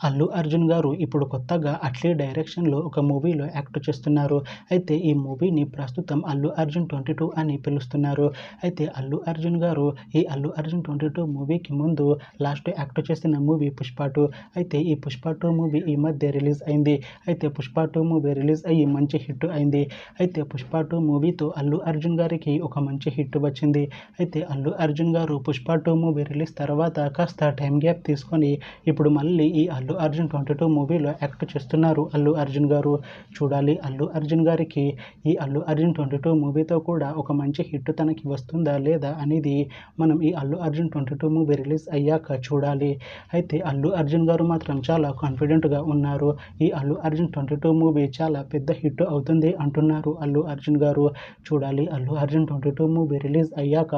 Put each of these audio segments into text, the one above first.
అల్లు అర్జున్ గారు ఇప్పుడు కొత్తగా అట్లీ డైరెక్షన్‌లో ఒక మూవీలో యాక్ట్ చేస్తున్నారు. అయితే ఈ మూవీని ప్రస్తుతం అల్లు అర్జున్ 22 అని పిలుస్తున్నారు. అయితే అల్లు అర్జున్ గారు ఈ అల్లు అర్జున్ 22 మూవీకి ముందు లాస్ట్ యాక్ట్ చేసిన మూవీ 'పుష్ప 2'. అయితే ఈ 'పుష్ప 2' మూవీ ఈ మధ్య రిలీజ్ అయింది. అయితే 'పుష్ప 2' మూవీ రిలీజ్ అయ్యి మంచి హిట్ అయింది. అయితే 'పుష్ప 2' మూవీతో అల్లు అర్జున్ గారికి ఒక మంచి హిట్ వచ్చింది. అయితే అల్లు అర్జున్ గారు 'పుష్ప 2' మూవీ రిలీజ్ తర్వాత కాస్త టైమ్ గ్యాప్ తీసుకొని ఇప్పుడు మళ్ళీ ఈ అల్లు అర్జున్ 22 మూవీలో యాక్ట్ చేస్తున్నారు అల్లు అర్జున్ గారు. చూడాలి అల్లు అర్జున్ గారికి ఈ అల్లు అర్జున్ 22 మూవీతో కూడా ఒక మంచి హిట్ తనకి వస్తుందా లేదా అనేది మనం ఈ అల్లు అర్జున్ 22 మూవీ రిలీజ్ అయ్యాక చూడాలి. అయితే అల్లు అర్జున్ గారు మాత్రం చాలా కాన్ఫిడెంట్గా ఉన్నారు. ఈ అల్లు అర్జున్ 22 మూవీ చాలా పెద్ద హిట్ అవుతుంది అంటున్నారు అల్లు అర్జున్ గారు. చూడాలి అల్లు అర్జున్ 22 మూవీ రిలీజ్ అయ్యాక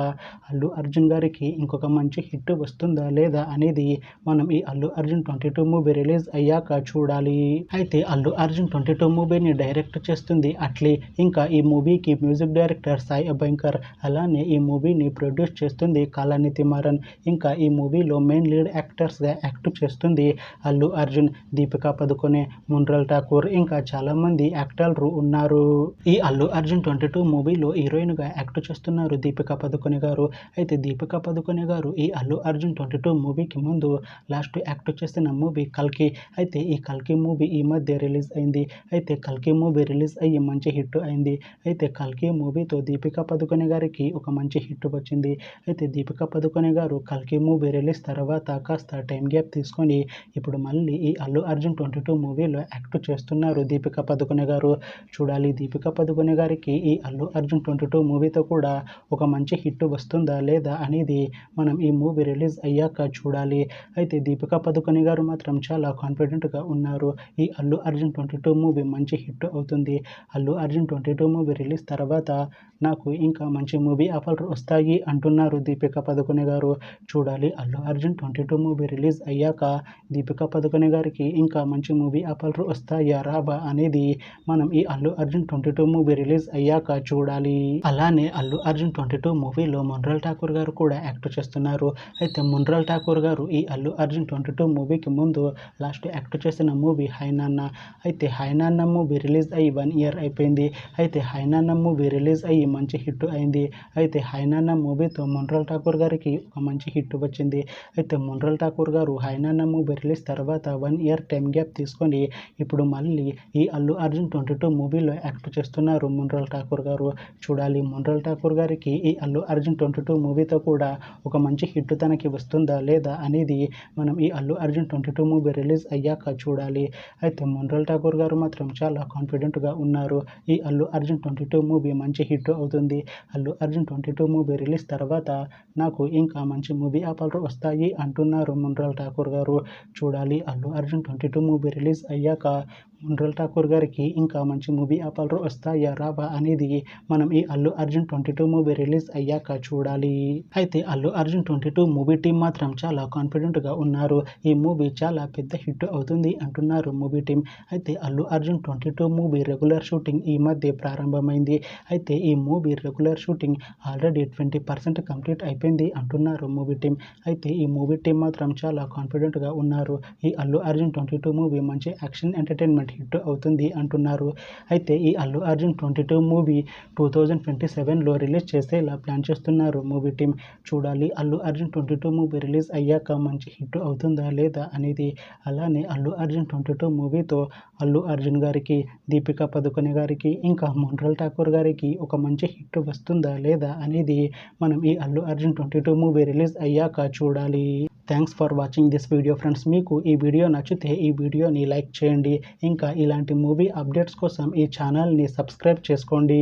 అల్లు అర్జున్ గారికి ఇంకొక మంచి హిట్ వస్తుందా లేదా అనేది మనం ఈ అల్లు అర్జున్ 22 మూవీ రిలీజ్ అయ్యాక చూడాలి. అయితే అల్లు అర్జున్ 22 మూవీని డైరెక్ట్ చేస్తుంది అట్లీ. ఇంకా ఈ మూవీకి మ్యూజిక్ డైరెక్టర్ సాయి అభ్యంకర్, అలానే ఈ మూవీని ప్రొడ్యూస్ చేస్తుంది కళానిధి మారన్. ఇంకా ఈ మూవీలో మెయిన్ లీడ్ యాక్టర్స్గా యాక్ట్ చేస్తుంది అల్లు అర్జున్, దీపికా పదుకొనె, మున్రల్ ఠాకూర్, ఇంకా చాలామంది యాక్టర్లు ఉన్నారు. ఈ అల్లు అర్జున్ 22 మూవీలో హీరోయిన్గా యాక్ట్ చేస్తున్నారు దీపికా పదుకొనె గారు. అయితే దీపికా పదుకొనె గారు ఈ అల్లు అర్జున్ 22 మూవీకి ముందు లాస్ట్ యాక్ట్ చేసిన మూవీ 'కల్కి'. అయితే ఈ 'కల్కి' మూవీ ఈ మధ్య రిలీజ్ అయింది. అయితే 'కల్కి' మూవీ రిలీజ్ అయ్యి మంచి హిట్ అయింది. అయితే 'కల్కి' మూవీతో దీపికా పదుకొనె గారికి ఒక మంచి హిట్ వచ్చింది. అయితే దీపికా పదుకొనె గారు 'కల్కి' మూవీ రిలీజ్ తర్వాత కాస్త టైమ్ గ్యాప్ తీసుకొని ఇప్పుడు మళ్ళీ ఈ అల్లు అర్జున్ 22 మూవీలో యాక్ట్ చేస్తున్నారు దీపికా పదుకొనె గారు. చూడాలి దీపికా పదుకొనె గారికి ఈ అల్లు అర్జున్ 22 మూవీతో కూడా ఒక మంచి హిట్ వస్తుందా లేదా అనేది మనం ఈ మూవీ రిలీజ్ అయ్యాక చూడాలి. అయితే దీపికా పదుకొనె గారు మాత్రం చాలా కాన్ఫిడెంట్గా ఉన్నారు. ఈ అల్లు అర్జున్ 22 మూవీ మంచి హిట్ అవుతుంది. అల్లు అర్జున్ 22 మూవీ రిలీజ్ తర్వాత నాకు ఇంకా మంచి మూవీ ఆఫర్లు వస్తాయి అంటున్నారు దీపికా పదుకొనె గారు. చూడాలి అల్లు అర్జున్ 22 మూవీ రిలీజ్ అయ్యాక దీపికా పదుకొనె గారికి ఇంకా మంచి మూవీ ఆఫర్లు వస్తాయా రావా అనేది మనం ఈ అల్లు అర్జున్ 22 మూవీ రిలీజ్ అయ్యాక చూడాలి. అలానే అల్లు అర్జున్ 22 మూవీలో మున్రల్ ఠాకూర్ గారు కూడా యాక్ట్ చేస్తున్నారు. అయితే మున్రల్ ఠాకూర్ గారు ఈ అల్లు అర్జున్ 22 మూవీకి ముందు లాస్ట్ యాక్ట్ చేసిన మూవీ 'హై నాన్న'. అయితే 'హై నాన్న' మూవీ రిలీజ్ అయ్యి 1 ఇయర్ అయిపోయింది. అయితే 'హై నాన్న' మూవీ రిలీజ్ అయ్యి మంచి హిట్ అయింది. అయితే 'హై నాన్న' మూవీతో మున్రల్ ఠాకూర్ గారికి ఒక మంచి హిట్ వచ్చింది. అయితే మున్రల్ ఠాకూర్ గారు 'హై నాన్న' మూవీ రిలీజ్ తర్వాత 1 ఇయర్ టైమ్ గ్యాప్ తీసుకొని ఇప్పుడు మళ్ళీ ఈ అల్లు అర్జున్ 22 మూవీలో యాక్ట్ చేస్తున్నారు మున్రల్ ఠాకూర్ గారు. చూడాలి మున్రల్ ఠాకూర్ గారికి ఈ అల్లు అర్జున్ 22 మూవీతో కూడా ఒక మంచి హిట్ తనకి వస్తుందా లేదా అనేది మనం ఈ అల్లు అర్జున్ 22 మూవీ రిలీజ్ అయ్యాక చూడాలి. అయితే మున్రల్ ఠాకూర్ గారు మాత్రం చాలా కాన్ఫిడెంట్గా ఉన్నారు. ఈ అల్లు అర్జున్ 22 మూవీ మంచి హిట్ అవుతుంది. అల్లు అర్జున్ 22 మూవీ రిలీజ్ తర్వాత నాకు ఇంకా మంచి మూవీ ఆఫర్లు వస్తాయి అంటున్నారు మున్రల్ ఠాకూర్ గారు. చూడాలి అల్లు అర్జున్ 22 మూవీ రిలీజ్ అయ్యాక మున్రల్ ఠాకూర్ గారికి ఇంకా మంచి మూవీ ఆఫర్లు వస్తాయా రావా అనేది మనం ఈ అల్లు అర్జున్ 22 మూవీ రిలీజ్ అయ్యాక చూడాలి. అయితే అల్లు అర్జున్ 22 మూవీ టీం మాత్రం చాలా కాన్ఫిడెంట్గా ఉన్నారు. ఈ మూవీ చాలా పెద్ద హిట్ అవుతుంది అంటున్నారు మూవీ టీం. అయితే Allu Arjun 22 movie regular shooting ఈ మధ్య ప్రారంభమైంది. అయితే ఈ movie regular shooting already 20% complete అయిపోయింది అంటున్నారు మూవీ టీం. అయితే ఈ మూవీ టీం మాత్రం చాలా కాన్ఫిడెంట్గా ఉన్నారు. ఈ అల్లు అర్జున్ 22 మూవీ మంచి యాక్షన్ ఎంటర్టైన్మెంట్ హిట్ అవుతుంది అంటున్నారు. అయితే ఈ అల్లు అర్జున్ 22 మూవీ 2027లో రిలీజ్ చేసేలా ప్లాన్ చేస్తున్నారు మూవీ టీం. చూడాలి అల్లు అర్జున్ 22 మూవీ రిలీజ్ అయ్యాక మంచి హిట్ అవుతుందా లేదా అనేది. అలానే అల్లు అర్జున్ 22 మూవీతో అల్లు అర్జున్ గారికి, దీపికా పదుకొనె గారికి, ఇంకా మున్రల్ ఠాకూర్ గారికి ఒక మంచి హిట్ వస్తుందా లేదా అనేది మనం ఈ అల్లు అర్జున్ 22 మూవీ రిలీజ్ అయ్యాక చూడాలి. Thanks for watching this video friends. మీకు ఈ వీడియో నచ్చితే ఈ వీడియోని లైక్ చేయండి. ఇంకా ఇలాంటి మూవీ అప్డేట్స్ కోసం ఈ ఛానల్ని సబ్స్క్రైబ్ చేసుకోండి.